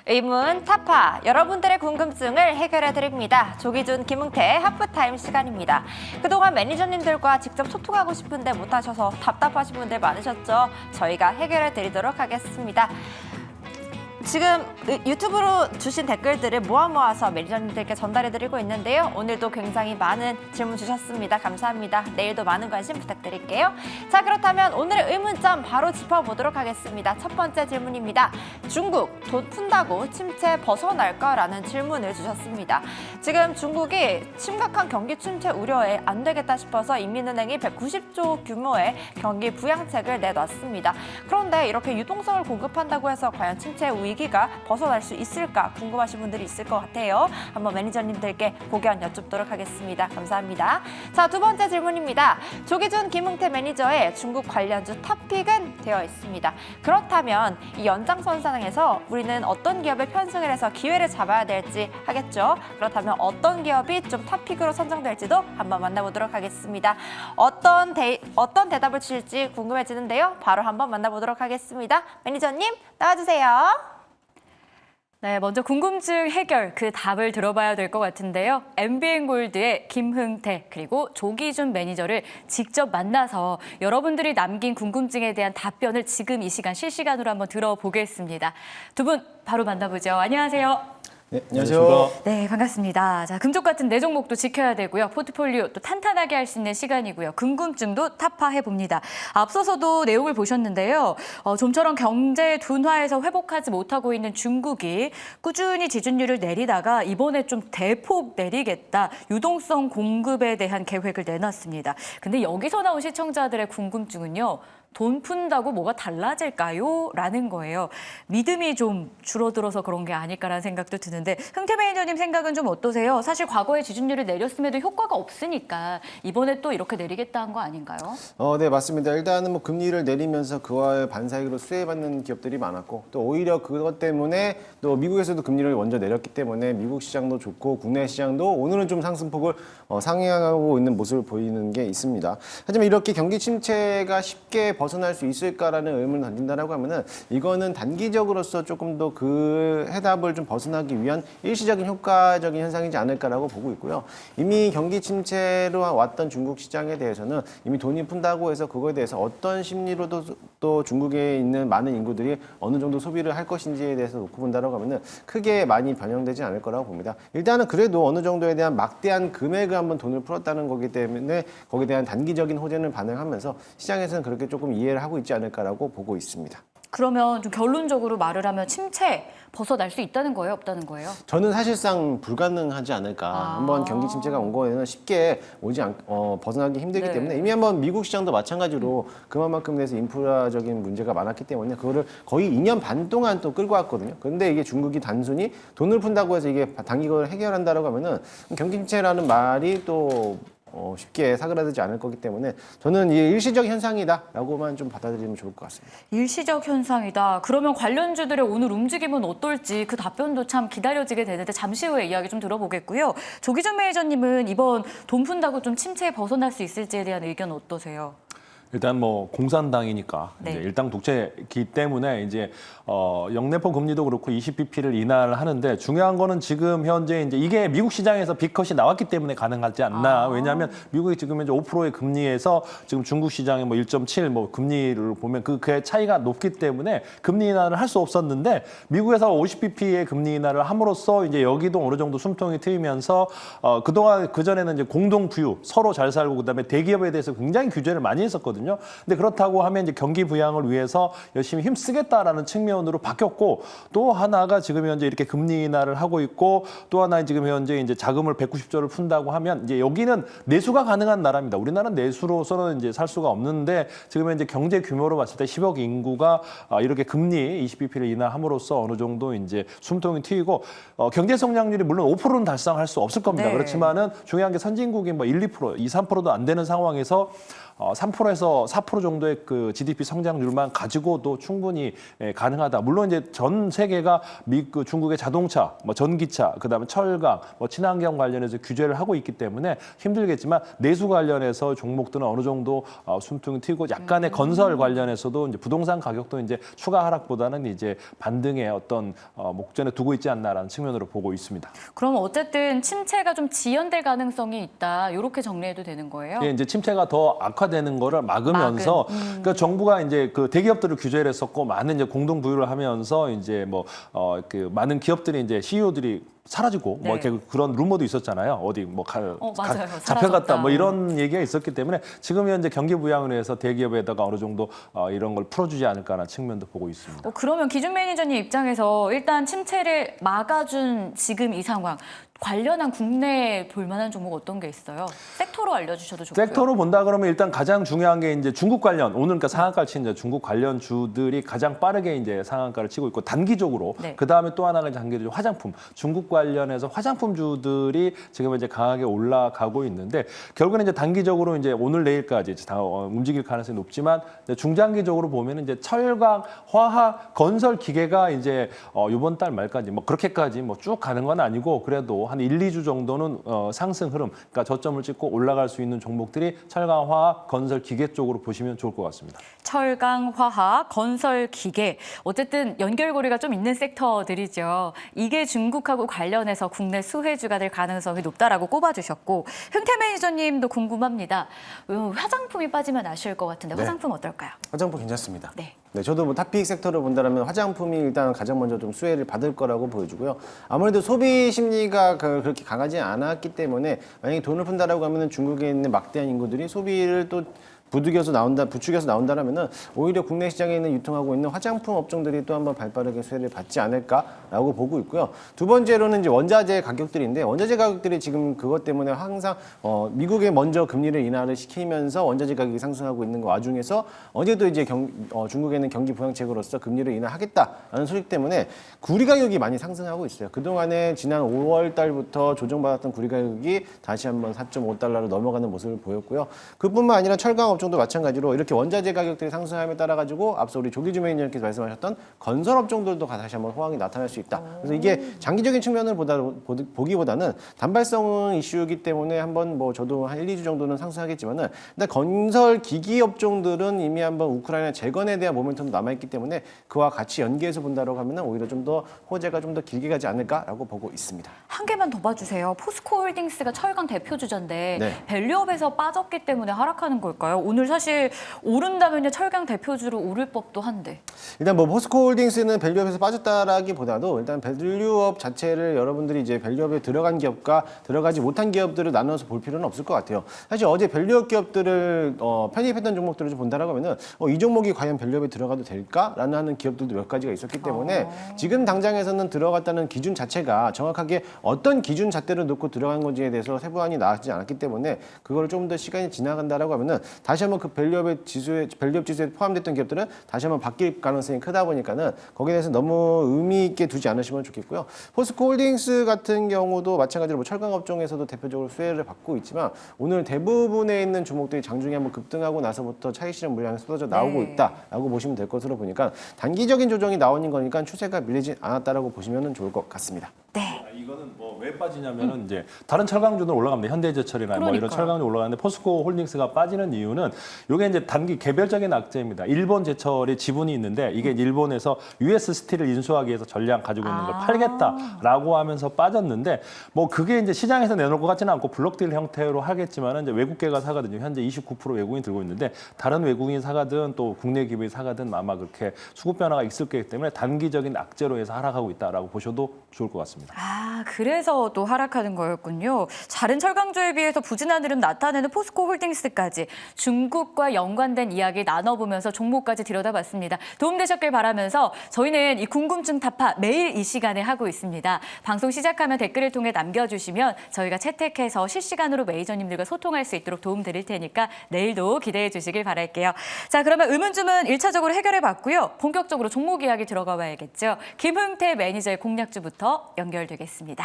의문 타파, 여러분들의 궁금증을 해결해드립니다. 조기준, 김웅태 하프타임 시간입니다. 그동안 매니저님들과 직접 소통하고 싶은데 못하셔서 답답하신 분들 많으셨죠? 저희가 해결해드리도록 하겠습니다. 지금 유튜브로 주신 댓글들을 모아서 매니저님들께 전달해드리고 있는데요. 오늘도 굉장히 많은 질문 주셨습니다. 감사합니다. 내일도 많은 관심 부탁드릴게요. 자, 그렇다면 오늘의 의문점 바로 짚어보도록 하겠습니다. 첫 번째 질문입니다. 중국, 돈 푼다고 침체 벗어날까라는 질문을 주셨습니다. 지금 중국이 심각한 경기 침체 우려에 안 되겠다 싶어서 인민은행이 190조 규모의 경기 부양책을 내놨습니다. 그런데 이렇게 유동성을 공급한다고 해서 과연 침체 위기가 벗어날 수 있을까 궁금하신 분들이 있을 것 같아요. 한번 매니저님들께 고견 여쭙도록 하겠습니다. 감사합니다. 자, 두 번째 질문입니다. 조기준, 김웅태 매니저의 중국 관련주 탑픽은 되어 있습니다. 그렇다면 이 연장선상에서 우리는 어떤 기업을 편승을 해서 기회를 잡아야 될지 하겠죠. 그렇다면 어떤 기업이 좀 탑픽으로 선정될지도 한번 만나보도록 하겠습니다. 어떤 대답을 주실지 궁금해지는데요. 바로 한번 만나보도록 하겠습니다. 매니저님 나와주세요. 네, 먼저 궁금증 해결 그 답을 들어봐야 될 것 같은데요. MBN골드의 김흥태 그리고 조기준 매니저를 직접 만나서 여러분들이 남긴 궁금증에 대한 답변을 지금 이 시간 실시간으로 한번 들어보겠습니다. 두 분 바로 만나보죠. 안녕하세요. 네, 안녕하세요. 네, 반갑습니다. 자, 금쪽 같은 내 종목도 지켜야 되고요. 포트폴리오 또 탄탄하게 할 수 있는 시간이고요. 궁금증도 타파해 봅니다. 앞서서도 내용을 보셨는데요. 좀처럼 경제 둔화에서 회복하지 못하고 있는 중국이 꾸준히 지준율을 내리다가 이번에 좀 대폭 내리겠다. 유동성 공급에 대한 계획을 내놨습니다. 근데 여기서 나온 시청자들의 궁금증은요. 돈 푼다고 뭐가 달라질까요? 라는 거예요. 믿음이 좀 줄어들어서 그런 게 아닐까라는 생각도 드는데 흥태 매니저님 생각은 좀 어떠세요? 사실 과거에 지준율을 내렸음에도 효과가 없으니까 이번에 또 이렇게 내리겠다 한 거 아닌가요? 네, 맞습니다. 일단은 뭐 금리를 내리면서 그와의 반사익으로 수혜받는 기업들이 많았고 또 오히려 그것 때문에 또 미국에서도 금리를 먼저 내렸기 때문에 미국 시장도 좋고 국내 시장도 오늘은 좀 상승폭을 상향하고 있는 모습을 보이는 게 있습니다. 하지만 이렇게 경기 침체가 쉽게 벗어날 수 있을까라는 의문을 던진다라고 하면은 이거는 단기적으로서 조금 더 그 해답을 좀 벗어나기 위한 일시적인 효과적인 현상이지 않을까라고 보고 있고요. 이미 경기 침체로 왔던 중국 시장에 대해서는 이미 돈이 푼다고 해서 그거에 대해서 어떤 심리로도 또 중국에 있는 많은 인구들이 어느 정도 소비를 할 것인지에 대해서 놓고 본다라고 하면은 크게 많이 변형되지 않을 거라고 봅니다. 일단은 그래도 어느 정도에 대한 막대한 금액을 한번 돈을 풀었다는 거기 때문에 거기에 대한 단기적인 호재는 반영하면서 시장에서는 그렇게 조금 이해를 하고 있지 않을까라고 보고 있습니다. 그러면 좀 결론적으로 말을 하면 침체 벗어날 수 있다는 거예요? 없다는 거예요? 저는 사실상 불가능하지 않을까. 한번 경기 침체가 온 거에는 쉽게 벗어나기 힘들기 네. 때문에 이미 한번 미국 시장도 마찬가지로 그만큼 돼서 인프라적인 문제가 많았기 때문에 그거를 거의 2년 반 동안 또 끌고 왔거든요. 그런데 이게 중국이 단순히 돈을 푼다고 해서 이게 단기적으로 해결한다라고 하면은 경기 침체라는 말이 또 쉽게 사그라들지 않을 거기 때문에 저는 이게 일시적 현상이다라고만 좀 받아들이면 좋을 것 같습니다. 일시적 현상이다. 그러면 관련주들의 오늘 움직임은 어떨지 그 답변도 참 기다려지게 되는데 잠시 후에 이야기 좀 들어보겠고요. 조기준 매니저님은 이번 돈 푼다고 좀 침체에 벗어날 수 있을지에 대한 의견 어떠세요? 일단 뭐 공산당이니까 네. 이제 일당 독재이기 때문에 이제 영내포 금리도 그렇고 20bp를 인하를 하는데 중요한 거는 지금 현재 이제 이게 미국 시장에서 빅컷이 나왔기 때문에 가능하지 않나. 왜냐하면 미국이 지금 이제 5%의 금리에서 지금 중국 시장의 뭐 1.7 뭐 금리를 보면 그 차이가 높기 때문에 금리 인하를 할 수 없었는데 미국에서 50bp의 금리 인하를 함으로써 이제 여기도 어느 정도 숨통이 트이면서 그동안 그전에는 이제 공동 부유 서로 잘 살고 그다음에 대기업에 대해서 굉장히 규제를 많이 했었거든요. 근데 그렇다고 하면 이제 경기 부양을 위해서 열심히 힘쓰겠다라는 측면으로 바뀌었고 또 하나가 지금 현재 이렇게 금리 인하를 하고 있고 또 하나 지금 현재 이제 자금을 190조를 푼다고 하면 이제 여기는 내수가 가능한 나라입니다. 우리나라는 내수로서는 이제 살 수가 없는데 지금 현재 경제 규모로 봤을 때 10억 인구가 이렇게 금리 20bp를 인하함으로써 어느 정도 이제 숨통이 트이고 경제 성장률이 물론 5%는 달성할 수 없을 겁니다. 네. 그렇지만은 중요한 게 선진국이 뭐 1, 2%, 2, 3%도 안 되는 상황에서 3%에서 4% 정도의 그 GDP 성장률만 가지고도 충분히 가능하다. 물론 이제 전 세계가 그 중국의 자동차, 뭐 전기차, 그다음에 철강, 뭐 친환경 관련해서 규제를 하고 있기 때문에 힘들겠지만 내수 관련해서 종목들은 어느 정도 숨통이 트이고 약간의 건설 관련해서도 이제 부동산 가격도 이제 추가 하락보다는 이제 반등의 어떤 목전에 두고 있지 않나라는 측면으로 보고 있습니다. 그럼 어쨌든 침체가 좀 지연될 가능성이 있다. 이렇게 정리해도 되는 거예요? 예, 이제 침체가 더 악화되는 거를 막으면서 그러니까 정부가 이제 그 대기업들을 규제를 했었고 많은 이제 공동 부유를 하면서 이제 뭐 그 많은 기업들이 이제 CEO들이 사라지고 네. 뭐 이렇게 그런 루머도 있었잖아요. 어디 뭐 맞아요. 잡혀갔다 뭐 사라졌다. 이런 얘기가 있었기 때문에 지금 현재 경기 부양을 해서 대기업에다가 어느 정도 이런 걸 풀어주지 않을까라는 측면도 보고 있습니다. 그러면 기준 매니저님 입장에서 일단 침체를 막아준 지금 이 상황 관련한 국내에 볼만한 종목 어떤 게 있어요? 섹터로 알려주셔도 좋고요. 섹터로 본다 그러면 일단 가장 중요한 게 이제 중국 관련 오늘 그러니까 상한가를 친 이제 중국 관련 주들이 가장 빠르게 이제 상한가를 치고 있고 단기적으로 네. 그 다음에 또 하나가 단기적으로 화장품 중국 관련해서 화장품 주들이 지금 이제 강하게 올라가고 있는데 결국은 이제 단기적으로 이제 오늘 내일까지 다 움직일 가능성이 높지만 이제 중장기적으로 보면 이제 철강, 화학, 건설 기계가 이제 이번 달 말까지 뭐 그렇게까지 뭐 쭉 가는 건 아니고 그래도 한 1, 2주 정도는 상승 흐름, 그러니까 저점을 찍고 올라갈 수 있는 종목들이 철강, 화학, 건설, 기계 쪽으로 보시면 좋을 것 같습니다. 철강, 화학, 건설, 기계 어쨌든 연결고리가 좀 있는 섹터들이죠. 이게 중국하고 관련해서 국내 수혜주가 될 가능성이 높다라고 꼽아주셨고 흥태 매니저님도 궁금합니다. 화장품이 빠지면 아쉬울 것 같은데 네. 화장품 어떨까요? 화장품 괜찮습니다. 네. 네, 저도 뭐 탑픽 섹터를 본다면 화장품이 일단 가장 먼저 좀 수혜를 받을 거라고 보여지고요. 아무래도 소비 심리가 그렇게 강하지 않았기 때문에 만약에 돈을 푼다라고 하면은 중국에 있는 막대한 인구들이 소비를 또 부추겨서 나온다라면은 오히려 국내 시장에 있는 유통하고 있는 화장품 업종들이 또 한번 발빠르게 수혜를 받지 않을까라고 보고 있고요. 두 번째로는 이제 원자재 가격들인데 원자재 가격들이 지금 그것 때문에 항상 미국에 먼저 금리를 인하를 시키면서 원자재 가격이 상승하고 있는 거 와중에서 어제도 이제 중국에는 경기 부양책으로서 금리를 인하하겠다라는 소식 때문에 구리 가격이 많이 상승하고 있어요. 그동안에 지난 5월 달부터 조정받았던 구리 가격이 다시 한번 4.5달러로 넘어가는 모습을 보였고요. 그뿐만 아니라 철강 업종도 마찬가지로 이렇게 원자재 가격들이 상승함에 따라 가지고 앞서 우리 조기주 매니저님께서 말씀하셨던 건설 업종들도 다시 한번 호황이 나타날 수 있다. 그래서 이게 장기적인 측면을 보기보다는 단발성 이슈이기 때문에 한번 뭐 저도 한 1, 2주 정도는 상승하겠지만은 일단 건설 기기 업종들은 이미 한번 우크라이나 재건에 대한 모멘텀도 남아있기 때문에 그와 같이 연계해서 본다라고 하면은 오히려 좀 더 호재가 좀 더 길게 가지 않을까라고 보고 있습니다. 한 개만 더 봐주세요. 포스코홀딩스가 철강 대표주자인데 네. 밸류업에서 빠졌기 때문에 하락하는 걸까요? 오늘 사실 오른다면요 철강 대표주로 오를 법도 한데. 일단 뭐 포스코홀딩스는 밸류업에서 빠졌다라기보다도 일단 밸류업 자체를 여러분들이 이제 밸류업에 들어간 기업과 들어가지 못한 기업들을 나눠서 볼 필요는 없을 것 같아요. 사실 어제 밸류업 기업들을 편입했던 종목들을 좀 본다라고 하면은 이 종목이 과연 밸류업에 들어가도 될까라는 하는 기업들도 몇 가지가 있었기 때문에 지금 당장에서는 들어갔다는 기준 자체가 정확하게 어떤 기준 잣대를 놓고 들어간 건지에 대해서 세부안이 나왔지 않았기 때문에 그걸 좀 더 시간이 지나간다라고 하면은 다시 한번 그 밸류업 지수에 포함됐던 기업들은 다시 한번 바뀔 가능성이 크다 보니까는 거기에 대해서 너무 의미 있게 두지 않으시면 좋겠고요. 포스코홀딩스 같은 경우도 마찬가지로 뭐 철강 업종에서도 대표적으로 수혜를 받고 있지만 오늘 대부분에 있는 종목들이 장중에 한번 급등하고 나서부터 차익 실현 물량이 쏟아져 나오고 있다라고 보시면 될 것으로 보니까 단기적인 조정이 나오는 거니까 추세가 밀리지 않았다라고 보시면 좋을 것 같습니다. 네. 이거는 뭐 왜 빠지냐면은 이제 다른 철강주는 올라갑니다. 현대제철이나 뭐 이런 그러니까요. 철강주 올라가는데 포스코 홀딩스가 빠지는 이유는 이게 이제 단기 개별적인 악재입니다. 일본 제철이 지분이 있는데 이게 일본에서 US 스틸을 인수하기 위해서 전량 가지고 있는 걸 팔겠다라고 하면서 빠졌는데 뭐 그게 이제 시장에서 내놓을 것 같지는 않고 블록딜 형태로 하겠지만은 이제 외국계가 사거든요. 현재 29% 외국인이 들고 있는데 다른 외국인 사가든 또 국내 기업이 사가든 아마 그렇게 수급 변화가 있을 거기 때문에 단기적인 악재로 해서 하락하고 있다라고 보셔도 좋을 것 같습니다. 그래서 또 하락하는 거였군요. 다른 철강주에 비해서 부진한 흐름 나타내는 포스코홀딩스까지 중국과 연관된 이야기 나눠보면서 종목까지 들여다봤습니다. 도움되셨길 바라면서 저희는 이 궁금증 타파 매일 이 시간에 하고 있습니다. 방송 시작하면 댓글을 통해 남겨주시면 저희가 채택해서 실시간으로 매니저님들과 소통할 수 있도록 도움드릴 테니까 내일도 기대해 주시길 바랄게요. 자, 그러면 의문주문 1차적으로 해결해봤고요. 본격적으로 종목 이야기 들어가 봐야겠죠. 김흥태 매니저의 공략주부터 연결되겠습니다.